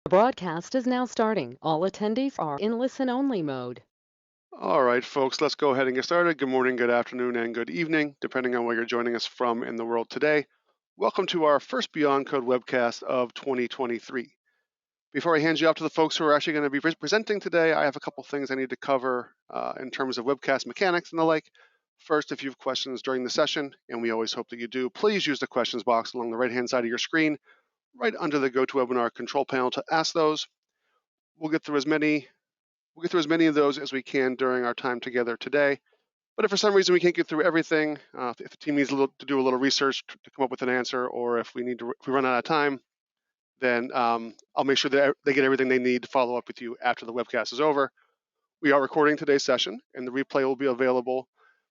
The broadcast is now starting. All attendees are in listen-only mode. All right, folks, let's go ahead and get started. Good morning, good afternoon, and good evening, depending on where you're joining us from in the world today. Welcome to our first Beyond Code webcast of 2023. Before I hand you off to the folks who are actually going to be presenting today, I have a couple things I need to cover in terms of webcast mechanics and the like. First, if you have questions during the session, and we always hope that you do, please use the questions box along the right-hand side of your screen, right under the GoToWebinar control panel to ask those. We'll get through as many of those as we can during our time together today. But if for some reason we can't get through everything, if the team needs to do a little research to come up with an answer, or if we run out of time, then I'll make sure that they get everything they need to follow up with you after the webcast is over. We are recording today's session, and the replay will be available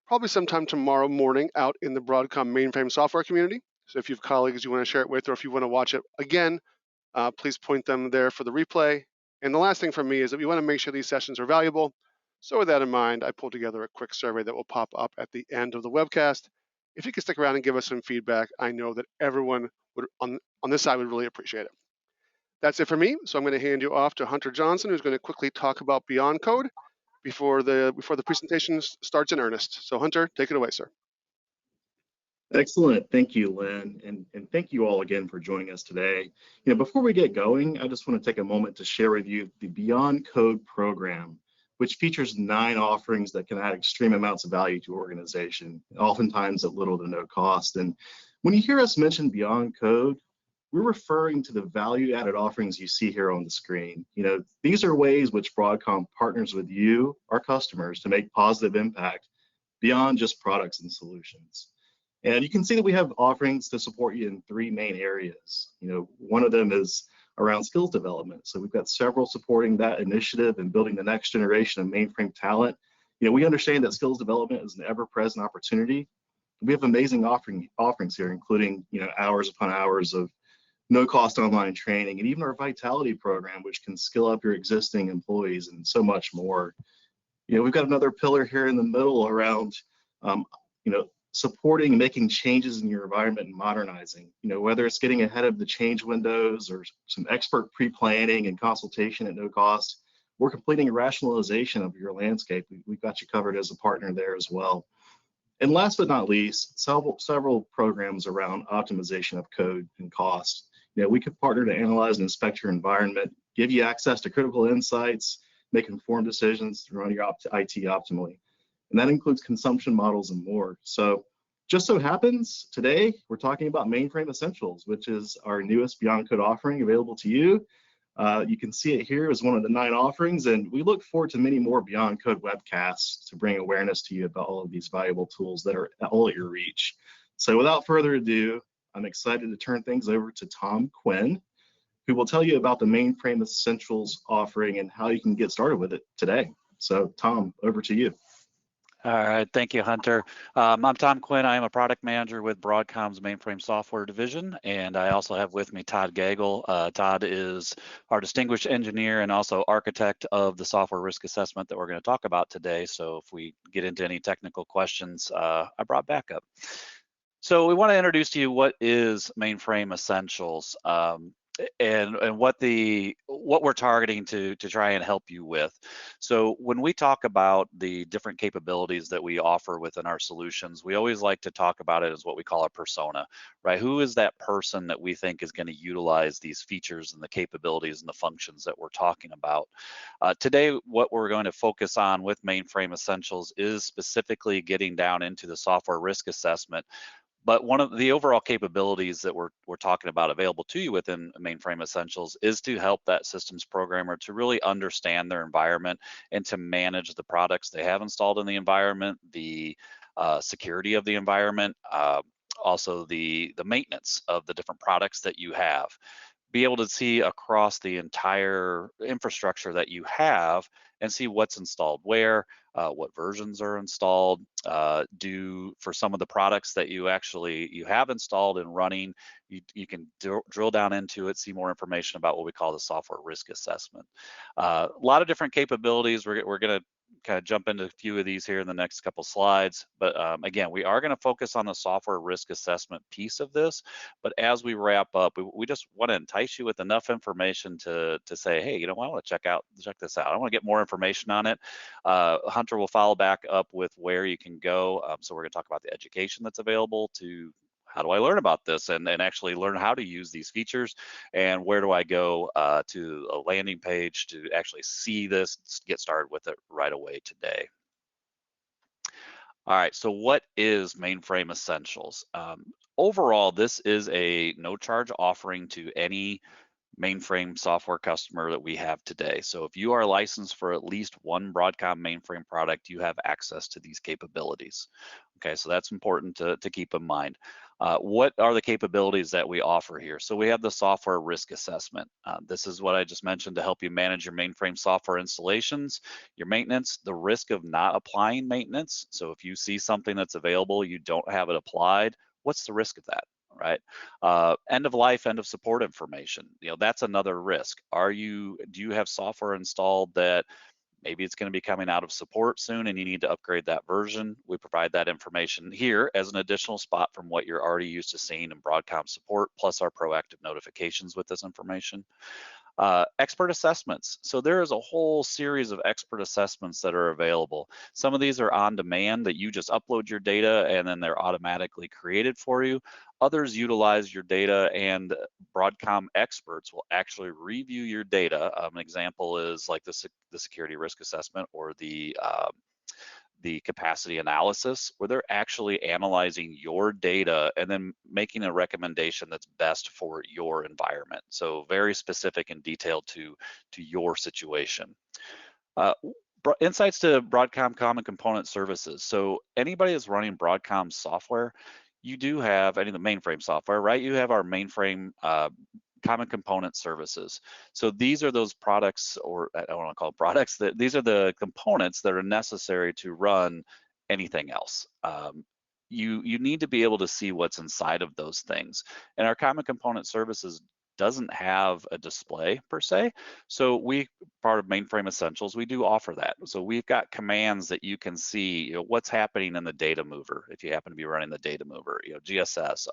probably sometime tomorrow morning out in the Broadcom mainframe software community. So if you have colleagues you want to share it with, or if you want to watch it again, please point them there for the replay. And the last thing from me is that we want to make sure these sessions are valuable. So with that in mind, I pulled together a quick survey that will pop up at the end of the webcast. If you could stick around and give us some feedback, I know that everyone would on this side would really appreciate it. That's it for me. So I'm going to hand you off to Hunter Johnson, who's going to quickly talk about Beyond Code before the presentation starts in earnest. So Hunter, take it away, sir. Excellent. Thank you, Lynn. And thank you all again for joining us today. Before we get going, I just want to take a moment to share with you the Beyond Code program, which features 9 offerings that can add extreme amounts of value to your organization, oftentimes at little to no cost. And when you hear us mention Beyond Code, we're referring to the value-added offerings you see here on the screen. These are ways which Broadcom partners with you, our customers, to make positive impact beyond just products and solutions. And you can see that we have offerings to support you in 3 main areas. One of them is around skills development. So we've got several supporting that initiative and building the next generation of mainframe talent. We understand that skills development is an ever-present opportunity. We have amazing offerings here, including hours upon hours of no-cost online training, and even our Vitality program, which can skill up your existing employees and so much more. We've got another pillar here in the middle around supporting making changes in your environment and modernizing, whether it's getting ahead of the change windows or some expert pre-planning and consultation at no cost, or completing a rationalization of your landscape. We've got you covered as a partner there as well. And last but not least, several programs around optimization of code and cost. We could partner to analyze and inspect your environment, give you access to critical insights, make informed decisions to run your IT optimally. And that includes consumption models and more. So just so happens, today we're talking about Mainframe Essentials, which is our newest Beyond Code offering available to you. You can see it here as one of the 9 offerings, and we look forward to many more Beyond Code webcasts to bring awareness to you about all of these valuable tools that are all at your reach. So without further ado, I'm excited to turn things over to Tom Quinn, who will tell you about the Mainframe Essentials offering and how you can get started with it today. So Tom, over to you. All right, thank you, Hunter. I'm Tom Quinn. I am a product manager with Broadcom's Mainframe Software Division, and I also have with me Todd Gagel. Todd is our distinguished engineer and also architect of the software risk assessment that we're going to talk about today. So if we get into any technical questions, I brought backup. So we want to introduce to you what is Mainframe Essentials. And what we're targeting to try and help you with. So when we talk about the different capabilities that we offer within our solutions, we always like to talk about it as what we call a persona, right? Who is that person that we think is going to utilize these features and the capabilities and the functions that we're talking about? Today, what we're going to focus on with Mainframe Essentials is specifically getting down into the software risk assessment. But one of the overall capabilities that we're talking about available to you within Mainframe Essentials is to help that systems programmer to really understand their environment and to manage the products they have installed in the environment, the security of the environment, also the maintenance of the different products that you have. Be able to see across the entire infrastructure that you have and see what's installed where, what versions are installed, for some of the products that you have installed and running, you can drill down into it, see more information about what we call the software risk assessment. A lot of different capabilities. We're going to kind of jump into a few of these here in the next couple slides. But again, we are going to focus on the software risk assessment piece of this. But as we wrap up, we just want to entice you with enough information to say, hey, you know what, I want to check this out. I want to get more information on it. Hunter will follow back up with where you can go. So we're going to talk about the education that's available to how do I learn about this and actually learn how to use these features, and where do I go to a landing page to actually see this, get started with it right away today. All right, so what is Mainframe Essentials? Overall, this is a no charge offering to any mainframe software customer that we have today. So if you are licensed for at least one Broadcom mainframe product, you have access to these capabilities. Okay, so that's important to keep in mind. What are the capabilities that we offer here? So we have the software risk assessment. This is what I just mentioned to help you manage your mainframe software installations, your maintenance, the risk of not applying maintenance. So if you see something that's available, you don't have it applied, what's the risk of that? Right? End of life, end of support information. That's another risk. Do you have software installed that maybe it's going to be coming out of support soon and you need to upgrade that version? We provide that information here as an additional spot from what you're already used to seeing in Broadcom support, plus our proactive notifications with this information. Expert assessments. So there is a whole series of expert assessments that are available. Some of these are on demand that you just upload your data and then they're automatically created for you. Others utilize your data and Broadcom experts will actually review your data. An example is like the security risk assessment or the capacity analysis, where they're actually analyzing your data and then making a recommendation that's best for your environment. So very specific and detailed to your situation. Insights to Broadcom Common Component Services. So anybody that's running Broadcom software, you do have any of the mainframe software, right? You have our mainframe common component services. So these are those products, or I don't want to call them products, these are the components that are necessary to run anything else. You need to be able to see what's inside of those things. And our common component services doesn't have a display per se. So part of Mainframe Essentials, we do offer that. So we've got commands that you can see, what's happening in the data mover if you happen to be running the data mover, GSS,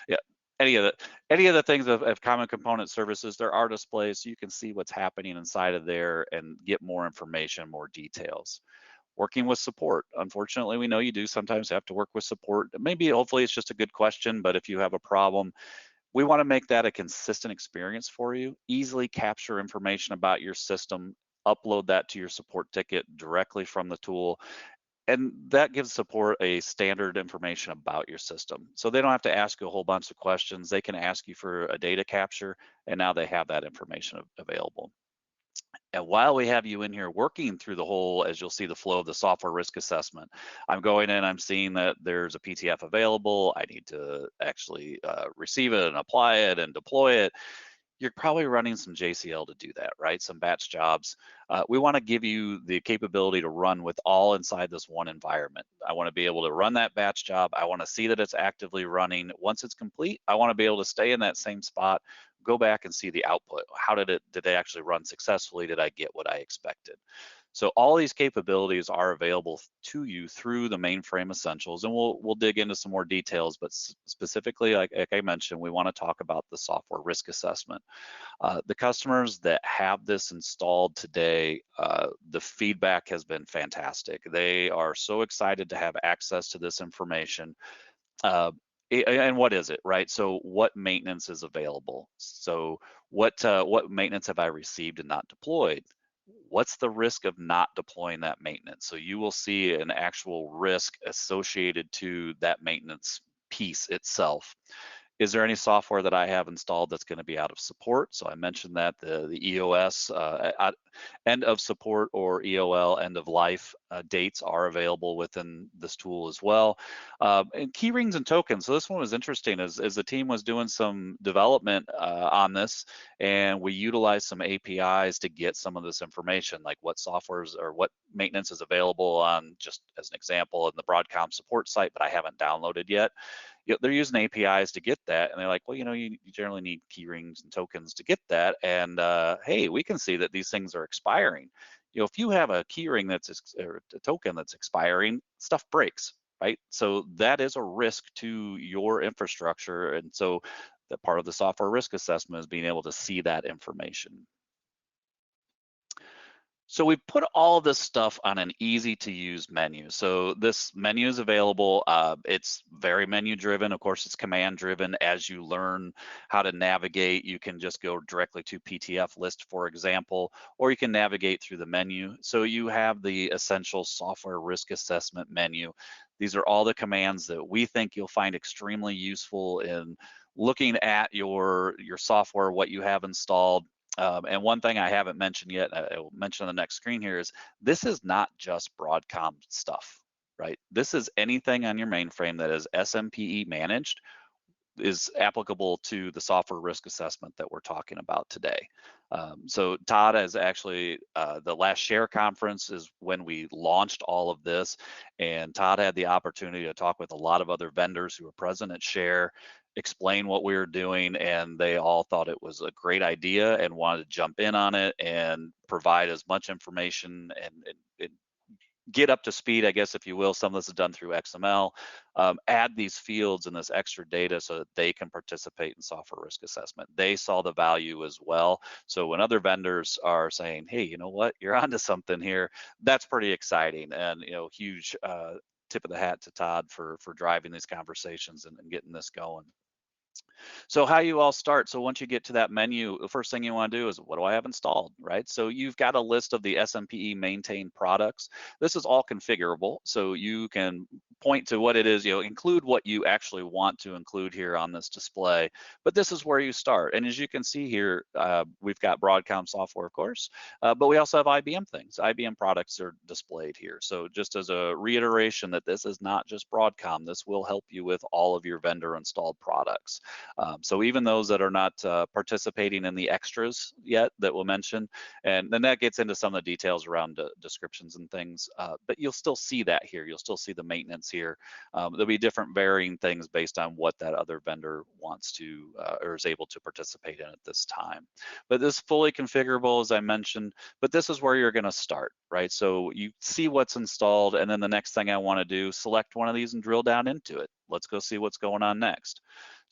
yeah, any of the things of common component services. There are displays so you can see what's happening inside of there and get more information, more details. Working with support. Unfortunately, we know you do sometimes have to work with support. Maybe, hopefully it's just a good question, but if you have a problem, we want to make that a consistent experience for you. Easily capture information about your system, upload that to your support ticket directly from the tool, and that gives support a standard information about your system. So they don't have to ask you a whole bunch of questions. They can ask you for a data capture, and now they have that information available. And while we have you in here working through the whole, as you'll see the flow of the software risk assessment, I'm going in, I'm seeing that there's a PTF available. I need to actually receive it and apply it and deploy it. You're probably running some JCL to do that, right? Some batch jobs. We want to give you the capability to run with all inside this one environment. I want to be able to run that batch job. I want to see that it's actively running. Once it's complete, I want to be able to stay in that same spot, go back and see the output. How did they actually run successfully? Did I get what I expected? So all these capabilities are available to you through the Mainframe Essentials, and we'll dig into some more details, but specifically, like I mentioned, we want to talk about the software risk assessment. The customers that have this installed today, the feedback has been fantastic. They are so excited to have access to this information. And what is it, right? So what maintenance is available? So what maintenance have I received and not deployed? What's the risk of not deploying that maintenance? So you will see an actual risk associated to that maintenance piece itself. Is there any software that I have installed that's going to be out of support? So I mentioned that the EOS end of support or EOL end of life dates are available within this tool as well. And key rings and tokens. So this one was interesting as the team was doing some development on this, and we utilized some APIs to get some of this information, like what softwares or what maintenance is available on, just as an example, in the Broadcom support site, but I haven't downloaded yet. They're using APIs to get that, and they're like, well, you generally need key rings and tokens to get that, and hey, we can see that these things are expiring. if you have a keyring or a token that's expiring, stuff breaks, right? So that is a risk to your infrastructure. And so the part of the software risk assessment is being able to see that information. So we put all of this stuff on an easy to use menu. So this menu is available. It's very menu driven. Of course, it's command driven. As you learn how to navigate, you can just go directly to PTF List, for example, or you can navigate through the menu. So you have the Essential Software Risk Assessment menu. These are all the commands that we think you'll find extremely useful in looking at your software, what you have installed. And one thing I haven't mentioned yet, I will mention on the next screen here, is this is not just Broadcom stuff, right? This is anything on your mainframe that is SMPE managed is applicable to the software risk assessment that we're talking about today. So Todd has actually, the last Share conference is when we launched all of this, and Todd had the opportunity to talk with a lot of other vendors who were present at Share, explain what we were doing, and they all thought it was a great idea and wanted to jump in on it and provide as much information and get up to speed, I guess, if you will. Some of this is done through XML. Add these fields and this extra data so that they can participate in software risk assessment. They saw the value as well. So when other vendors are saying, hey, you know what, you're onto something here, that's pretty exciting. And, huge tip of the hat to Todd for driving these conversations and getting this going. So how you all start, so once you get to that menu, the first thing you want to do is, what do I have installed, right? So you've got a list of the SMPE maintained products. This is all configurable, so you can point to what it is, include what you actually want to include here on this display, but this is where you start. And as you can see here, we've got Broadcom software, of course, but we also have IBM things. IBM products are displayed here. So just as a reiteration that this is not just Broadcom, this will help you with all of your vendor installed products. So even those that are not participating in the extras yet that we'll mention, and then that gets into some of the details around descriptions and things, but you'll still see that here. You'll still see the maintenance here. There'll be different varying things based on what that other vendor wants to or is able to participate in at this time. But this is fully configurable, as I mentioned, but this is where you're going to start, right? So you see what's installed, and then the next thing I want to do, select one of these and drill down into it. Let's go see what's going on next.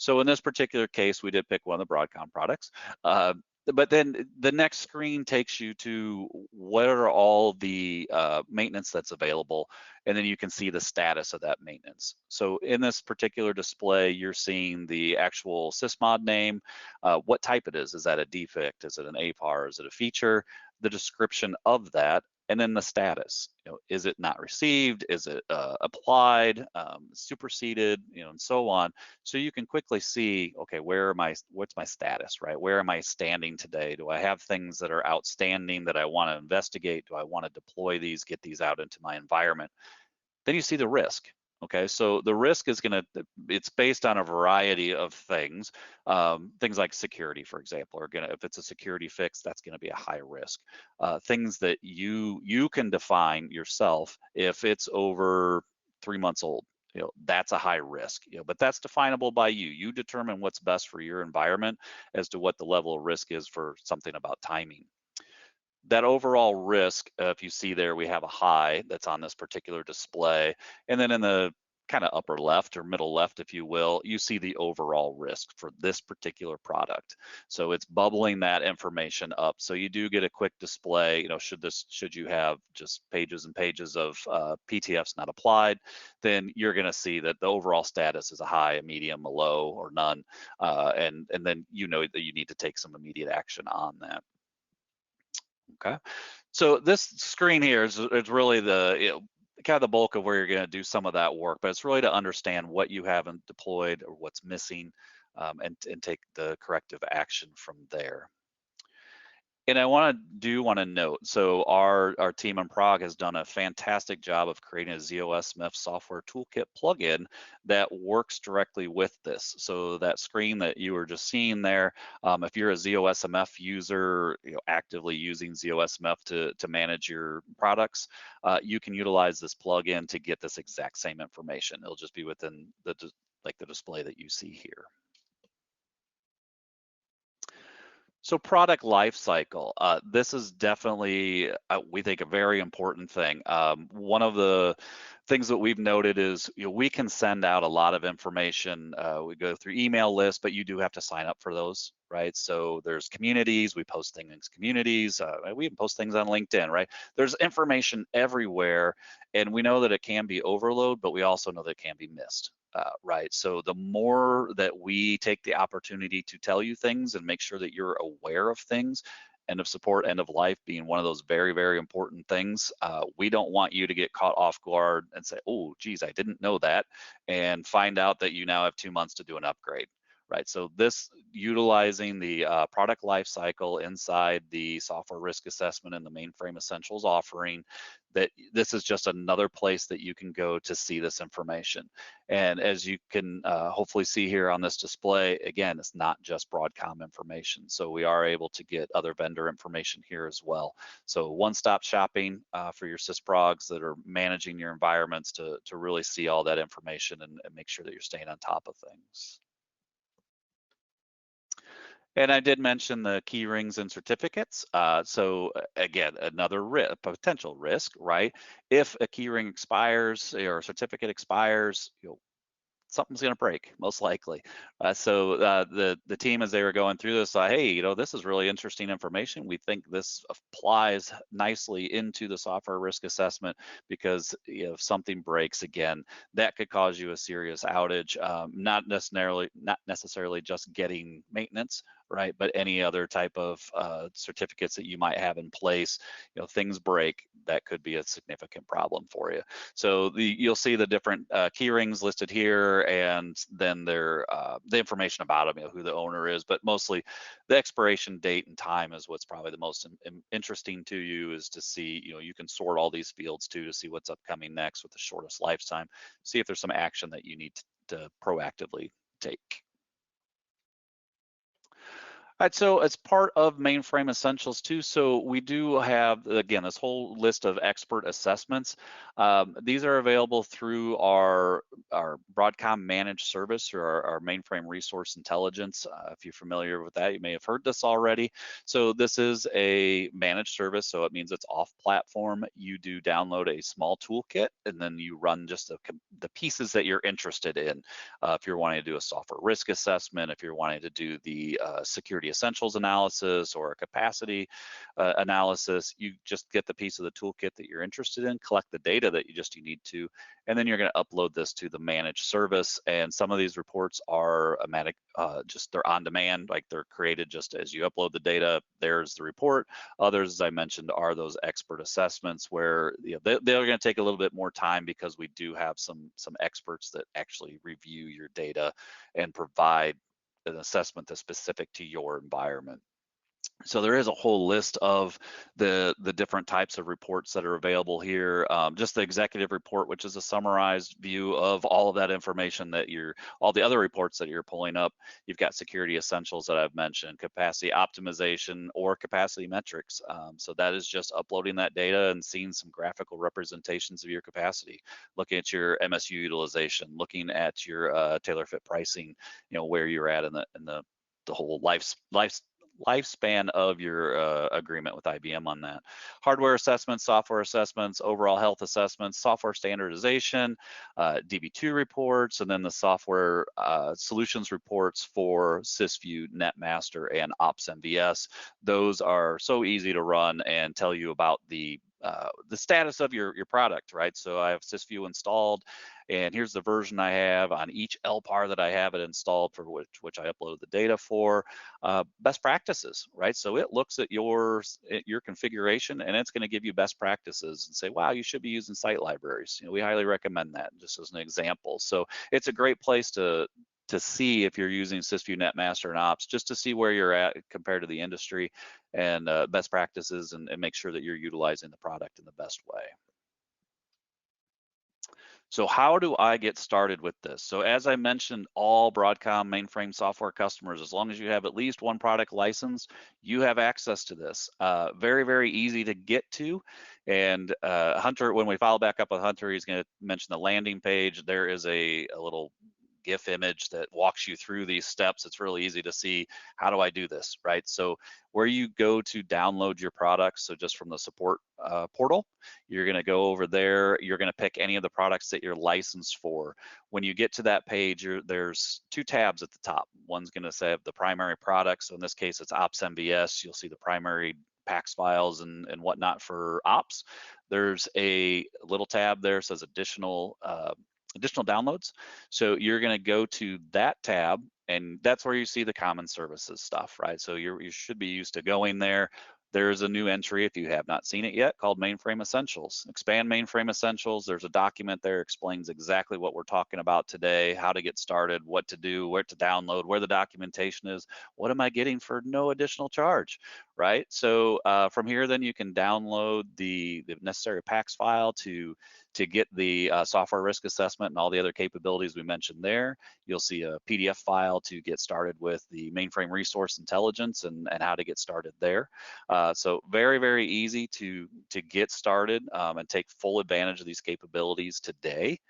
So in this particular case, we did pick one of the Broadcom products. But then the next screen takes you to what are all the maintenance that's available, and then you can see the status of that maintenance. So in this particular display, you're seeing the actual sysmod name, what type it is. Is that a defect? Is it an APAR? Is it a feature? The description of that, and then the status. Is it not received? Is it applied, superseded, and so on. So you can quickly see, okay, what's my status, right? Where am I standing today? Do I have things that are outstanding that I want to investigate? Do I want to deploy these, get these out into my environment? Then you see the risk. Okay, so the risk is it's based on a variety of things. Things like security, for example, if it's a security fix, that's gonna be a high risk. Things that you can define yourself. If it's over 3 months old, that's a high risk, but that's definable by you. You determine what's best for your environment as to what the level of risk is for something about timing. That overall risk, if you see there, we have a high that's on this particular display. And then in the kind of upper left or middle left, if you will, you see the overall risk for this particular product. So it's bubbling that information up. So you do get a quick display, should you have just pages and pages of PTFs not applied, then you're gonna see that the overall status is a high, a medium, a low, or none. And then you know that you need to take some immediate action on that. Okay, so this screen here is really the kind of the bulk of where you're going to do some of that work, but it's really to understand what you haven't deployed or what's missing, and take the corrective action from there. And I want to note, so our team in Prague has done a fantastic job of creating a ZOS Smith software toolkit plugin that works directly with this. So that screen that you were just seeing there, if you're a ZOSMF user, actively using ZOSMF to manage your products, you can utilize this plugin to get this exact same information. It'll just be within the display that you see here. So product life cycle, this is definitely, we think, a very important thing. One of the things that we've noted is, we can send out a lot of information. We go through email lists, but you do have to sign up for those, right? So there's communities, we post things in communities, we even post things on LinkedIn, right? There's information everywhere, and we know that it can be overload, but we also know that it can be missed. Right. So the more that we take the opportunity to tell you things and make sure that you're aware of things, end of support, end of life being one of those very, very important things. We don't want you to get caught off guard and say, oh, geez, I didn't know that, and find out that you now have 2 months to do an upgrade. Right. So this utilizing the product life cycle inside the software risk assessment and the Mainframe Essentials offering, that this is just another place that you can go to see this information. And as you can hopefully see here on this display, again, it's not just Broadcom information. So we are able to get other vendor information here as well. So one-stop shopping for your sysprogs that are managing your environments to really see all that information and make sure that you're staying on top of things. And I did mention the key rings and certificates. So again, another potential risk, right? If a key ring expires or a certificate expires, something's going to break, most likely. So the team, as they were going through this, hey, this is really interesting information. We think this applies nicely into the software risk assessment, because if something breaks, again, that could cause you a serious outage. Not necessarily just getting maintenance, right? But any other type of certificates that you might have in place, things break, that could be a significant problem for you. So you'll see the different key rings listed here, and then the information about them, who the owner is, but mostly the expiration date and time is what's probably the most interesting to you, is to see, you can sort all these fields too to see what's upcoming next with the shortest lifetime, see if there's some action that you need to proactively take. All right, so as part of Mainframe Essentials too, so we do have, again, this whole list of expert assessments. These are available through our Broadcom managed service, or our Mainframe Resource Intelligence. If you're familiar with that, you may have heard this already. So this is a managed service, so it means it's off platform. You do download a small toolkit, and then you run just the pieces that you're interested in. If you're wanting to do a software risk assessment, if you're wanting to do the security essentials analysis or a capacity analysis, you just get the piece of the toolkit that you're interested in, collect the data that you need to, and then you're going to upload this to the managed service. And some of these reports are automatic, they're on demand, like they're created just as you upload the data, there's the report. Others, as I mentioned, are those expert assessments where they're going to take a little bit more time, because we do have some experts that actually review your data and provide an assessment that's specific to your environment. So there is a whole list of the different types of reports that are available here. Just the executive report, which is a summarized view of all of that information that all the other reports that you're pulling up. You've got security essentials that I've mentioned, capacity optimization, or capacity metrics. So that is just uploading that data and seeing some graphical representations of your capacity, looking at your MSU utilization, looking at your tailor fit pricing, where you're at in the whole lifespan of your agreement with IBM on that. Hardware assessments, software assessments, overall health assessments, software standardization, DB2 reports, and then the software solutions reports for CIS View, NetMaster, and Ops MVS. Those are so easy to run and tell you about the status of your product, right? So I have CIS View installed, and here's the version I have on each LPAR that I have it installed for, which I upload the data for. Best practices, right? So it looks at your configuration, and it's going to give you best practices and say, wow, you should be using site libraries. We highly recommend that, just as an example. So it's a great place to see if you're using CIS View, NetMaster, and Ops, just to see where you're at compared to the industry, and best practices, and make sure that you're utilizing the product in the best way. So how do I get started with this? So as I mentioned, all Broadcom mainframe software customers, as long as you have at least one product license, you have access to this. Very, very easy to get to. And Hunter, when we follow back up with Hunter, he's going to mention the landing page. There is a little GIF image that walks you through these steps. It's really easy to see, how do I do this, right? So where you go to download your products, so just from the support portal, you're going to go over there. You're going to pick any of the products that you're licensed for. When you get to that page, there's 2 tabs at the top. One's going to say the primary products. So in this case, it's Ops MVS. You'll see the primary PAX files and whatnot for Ops. There's a little tab there that says additional downloads. So you're going to go to that tab, and that's where you see the common services stuff, right? So you should be used to going there. There's a new entry, if you have not seen it yet, called Mainframe Essentials. Expand Mainframe Essentials. There's a document there, explains exactly what we're talking about today, how to get started, what to do, where to download, where the documentation is, what am I getting for no additional charge, right? So from here, then you can download the necessary PAX file to get the software risk assessment and all the other capabilities we mentioned there. You'll see a PDF file to get started with the mainframe resource intelligence and how to get started there. So very, very easy to get started and take full advantage of these capabilities today.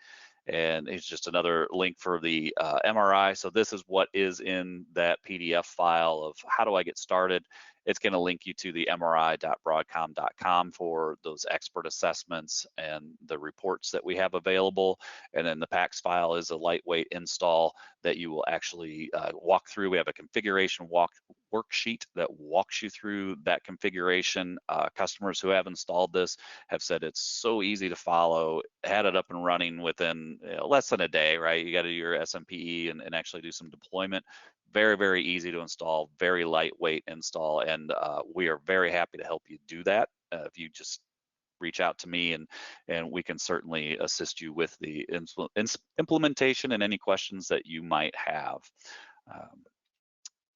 And it's just another link for the MRI. So this is what is in that PDF file of how do I get started. It's going to link you to the mri.broadcom.com for those expert assessments and the reports that we have available. And then the PAX file is a lightweight install that you will actually walk through. We have a configuration worksheet that walks you through that configuration. Customers who have installed this have said it's so easy to follow, had it up and running within less than a day, right? You got to do your SMPE and actually do some deployment. Very, very easy to install, very lightweight install, and we are very happy to help you do that. If you just reach out to me, and we can certainly assist you with the implementation and any questions that you might have.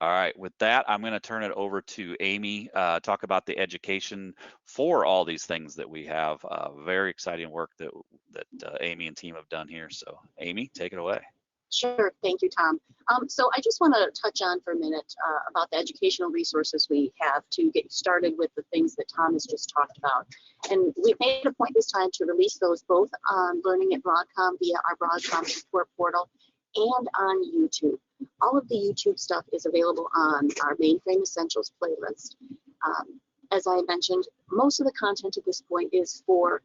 All right, with that, I'm going to turn it over to Amy, talk about the education for all these things that we have. Very exciting work that Amy and team have done here. So Amy, take it away. Sure, thank you, Tom. So I just want to touch on for a minute about the educational resources we have to get started with the things that Tom has just talked about. And we've made a point this time to release those both on Learning at Broadcom via our Broadcom support portal and on YouTube. All of the YouTube stuff is available on our Mainframe Essentials playlist. As I mentioned, most of the content at this point is for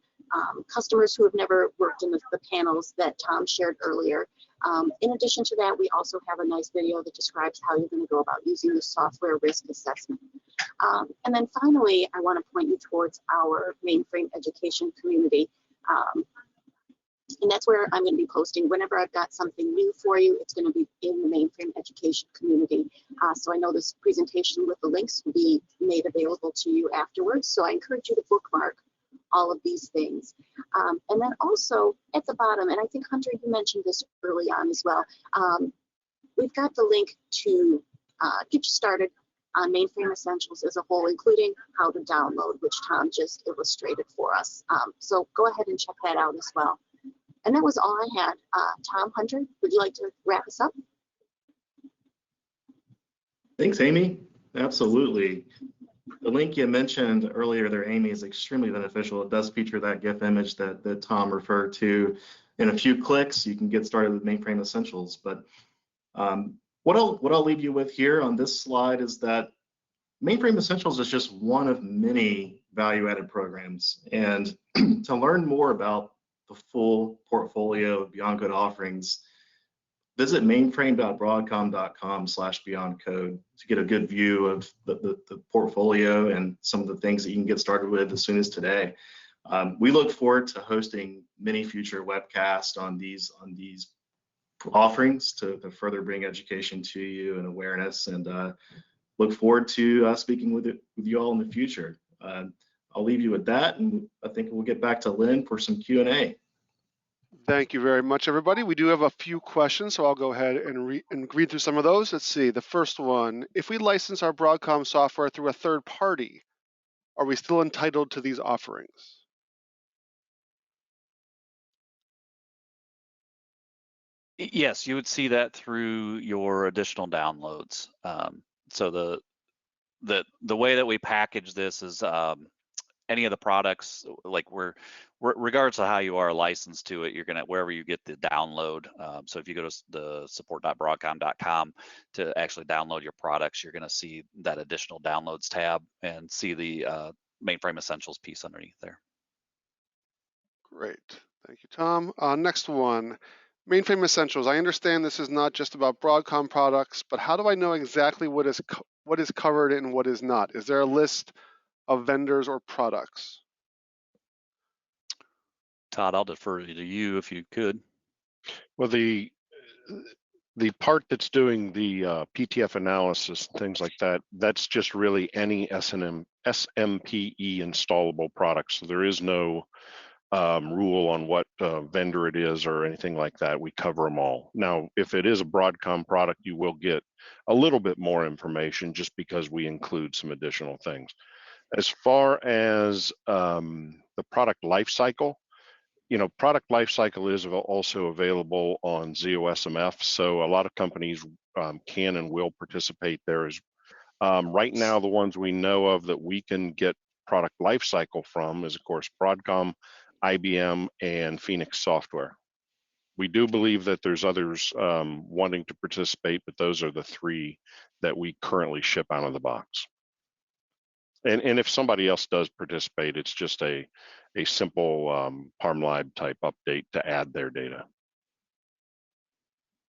customers who have never worked in the panels that Tom shared earlier. In addition to that, we also have a nice video that describes how you're going to go about using the software risk assessment. And then finally, I want to point you towards our mainframe education community. And that's where I'm going to be posting whenever I've got something new for you. It's going to be in the mainframe education community. So I know this presentation with the links will be made available to you afterwards. So I encourage you to bookmark all of these things. And then also at the bottom, and I think Hunter, you mentioned this early on as well, we've got the link to get you started on Mainframe Essentials as a whole, including how to download, which Tom just illustrated for us. So go ahead and check that out as well. And that was all I had. Tom, Hunter, would you like to wrap us up? Thanks, Amy. Absolutely. The link you mentioned earlier there, Amy, is extremely beneficial. It does feature that GIF image that Tom referred to. In a few clicks, you can get started with Mainframe Essentials. But what I'll leave you with here on this slide is that Mainframe Essentials is just one of many value-added programs. And to learn more about the full portfolio of Beyond Code offerings, visit mainframe.broadcom.com/beyondcode to get a good view of the portfolio and some of the things that you can get started with as soon as today. We look forward to hosting many future webcasts on these offerings to further bring education to you and awareness, and look forward to speaking with you all in the future. I'll leave you with that, and I think we'll get back to Lynn for some Q&A. Thank you very much, everybody. We do have a few questions, so I'll go ahead and read through some of those. Let's see. The first one, if we license our Broadcom software through a third party, are we still entitled to these offerings? Yes, you would see that through your additional downloads. So the way that we package this is any of the products, like regardless of how you are licensed to it, you're gonna, wherever you get the download. So if you go to the support.broadcom.com to actually download your products, you're gonna see that additional downloads tab and see the Mainframe Essentials piece underneath there. Great. Thank you, Tom. Next one, Mainframe Essentials. I understand this is not just about Broadcom products, but how do I know exactly what is covered and what is not? Is there a list of vendors or products? Todd, I'll defer to you if you could. Well, the part that's doing the PTF analysis, things like that, that's just really any SMPE installable product. So there is no rule on what vendor it is or anything like that. We cover them all. Now, if it is a Broadcom product, you will get a little bit more information just because we include some additional things. As far as the product life cycle, product lifecycle is also available on ZOS MF, so a lot of companies can and will participate there. Right now, the ones we know of that we can get product lifecycle from is, of course, Broadcom, IBM, and Phoenix Software. We do believe that there's others wanting to participate, but those are the three that we currently ship out of the box. And if somebody else does participate, it's just a simple ParmLab type update to add their data.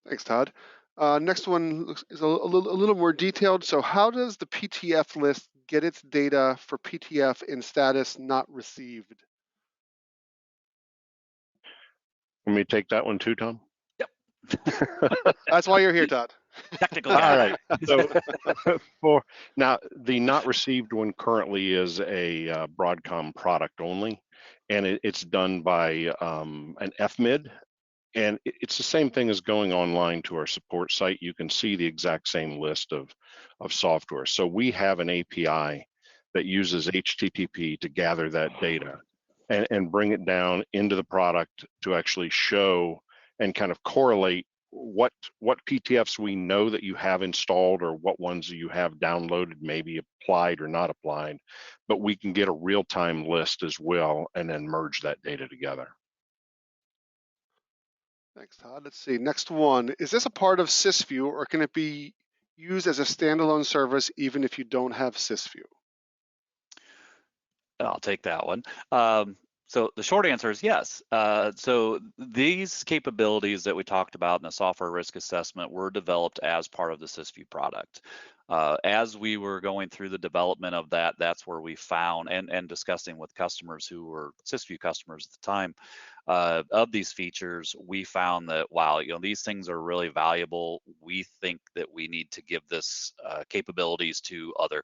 Thanks, Todd. Next one is a little more detailed. So how does the PTF list get its data for PTF in status not received? Let me take that one too, Tom? Yep. That's why you're here, Todd. Technical All guy. right. So for now, the not received one currently is a Broadcom product only, and it's done by an FMID, and it's the same thing as going online to our support site. You can see the exact same list of software. So we have an API that uses HTTP to gather that data and bring it down into the product to actually show and kind of correlate what PTFs we know that you have installed or what ones you have downloaded, maybe applied or not applied, but we can get a real-time list as well and then merge that data together. Thanks, Todd. Let's see. Next one. Is this a part of CIS View, or can it be used as a standalone service even if you don't have CIS View? I'll take that one. So the short answer is yes. So these capabilities that we talked about in the software risk assessment were developed as part of the CIS View product. As we were going through the development of that, that's where we found, and discussing with customers who were CIS View customers at the time, of these features, we found that, wow, these things are really valuable. We think that we need to give this capabilities to other,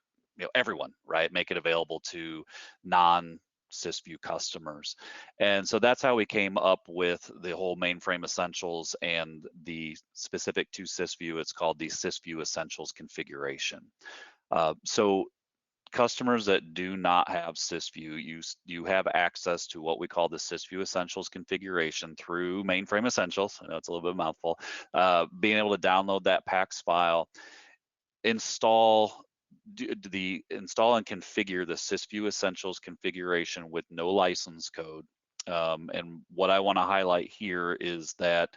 everyone, right? Make it available to non-CIS View customers. And so that's how we came up with the whole Mainframe Essentials, and the specific to CIS View, it's called the CIS View Essentials configuration. So customers that do not have CIS View, you have access to what we call the CIS View Essentials configuration through Mainframe Essentials. I know it's a little bit of a mouthful. Being able to download that PACS file, install and configure the CIS View Essentials configuration with no license code. And what I want to highlight here is that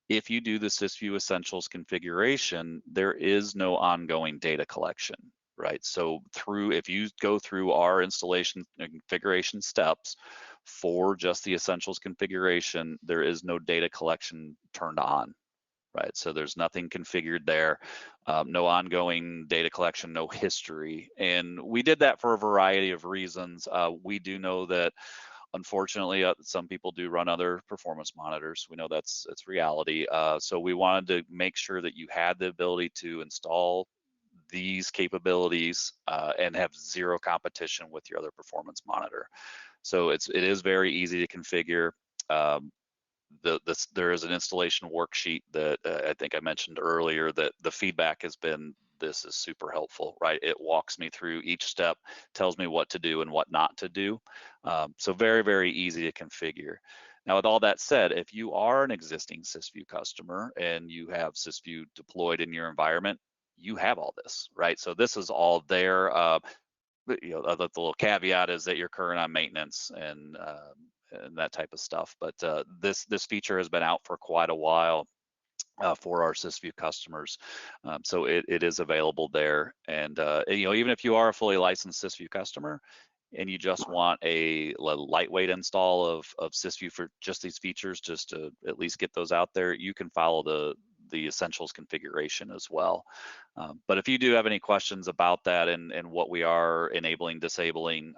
if you do the CIS View Essentials configuration, there is no ongoing data collection, right? So if you go through our installation and configuration steps for just the Essentials configuration, there is no data collection turned on. Right, so there's nothing configured there, no ongoing data collection, no history. And we did that for a variety of reasons. We do know that, unfortunately, some people do run other performance monitors. We know that's reality. So we wanted to make sure that you had the ability to install these capabilities and have zero competition with your other performance monitor. So it is very easy to configure. There is an installation worksheet that I think I mentioned earlier, that the feedback has been, this is super helpful, right? It walks me through each step, tells me what to do and what not to do. So very, very easy to configure. Now, with all that said, if you are an existing CIS View customer and you have CIS View deployed in your environment, you have all this, right? So this is all there. The little caveat is that you're current on maintenance, and and that type of stuff. But this feature has been out for quite a while for our CIS View customers, so it is available there. And even if you are a fully licensed CIS View customer, and you just want a lightweight install of CIS View for just these features, just to at least get those out there, you can follow the Essentials configuration as well. But if you do have any questions about that and what we are enabling, disabling,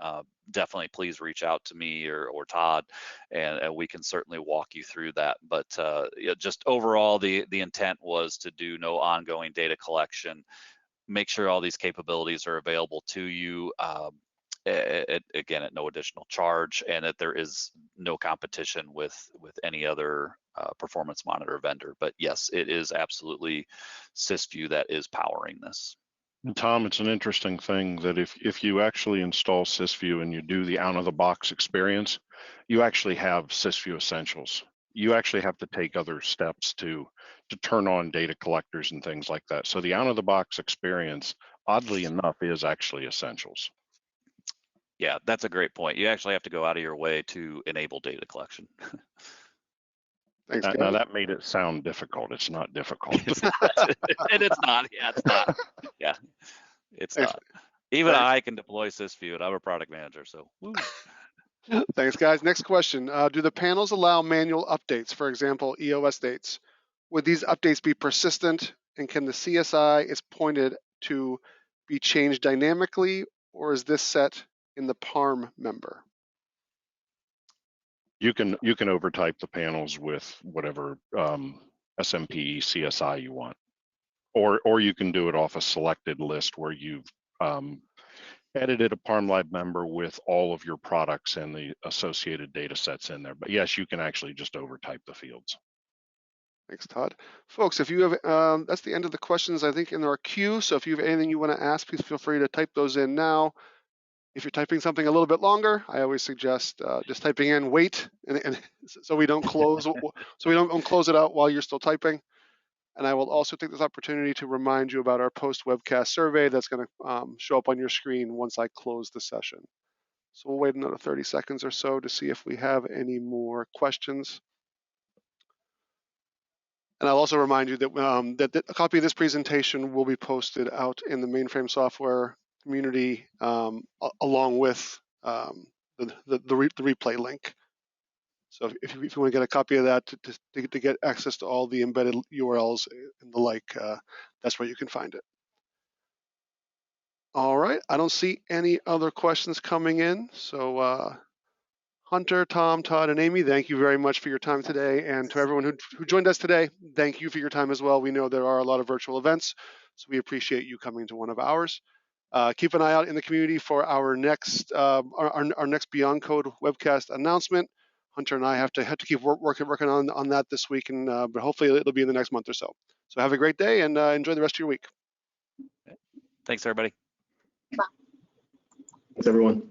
definitely please reach out to me or Todd, and we can certainly walk you through that. But just overall, the intent was to do no ongoing data collection, make sure all these capabilities are available to you, again, at no additional charge, and that there is no competition with any other performance monitor vendor. But yes, it is absolutely CIS View that is powering this. And Tom, it's an interesting thing that if you actually install CIS View and you do the out-of-the-box experience, you actually have CIS View Essentials. You actually have to take other steps to turn on data collectors and things like that. So the out-of-the-box experience, oddly enough, is actually Essentials. Yeah, that's a great point. You actually have to go out of your way to enable data collection. Thanks, Now that made it sound difficult. It's not difficult. And it's not. Yeah, it's not. Yeah, it's not. Even I can deploy CIS View, and I'm a product manager, so woo. Thanks, guys. Next question. Do the panels allow manual updates, for example, EOS dates? Would these updates be persistent, and can the CSI is pointed to be changed dynamically, or is this set in the PARM member? You can overtype the panels with whatever SMP CSI you want, or you can do it off a selected list where you've edited a PARM Live member with all of your products and the associated data sets in there. But yes, you can actually just overtype the fields. Thanks, Todd. Folks, if you have, that's the end of the questions, I think, in our queue. So if you have anything you want to ask, please feel free to type those in now. If you're typing something a little bit longer, I always suggest just typing in wait, and so we don't close, so we don't close it out while you're still typing. And I will also take this opportunity to remind you about our post-webcast survey that's going to show up on your screen once I close the session. So we'll wait another 30 seconds or so to see if we have any more questions. And I'll also remind you that, that a copy of this presentation will be posted out in the Mainframe software community along with the replay link. So if you want to get a copy of that to get access to all the embedded URLs and the like, that's where you can find it. All right, I don't see any other questions coming in. So Hunter, Tom, Todd, and Amy, thank you very much for your time today. And to everyone who joined us today, thank you for your time as well. We know there are a lot of virtual events, so we appreciate you coming to one of ours. Keep an eye out in the community for our next our next Beyond Code webcast announcement. Hunter and I have to keep working on that this week, and but hopefully it'll be in the next month or so. So have a great day and enjoy the rest of your week. Thanks, everybody. Thanks, everyone.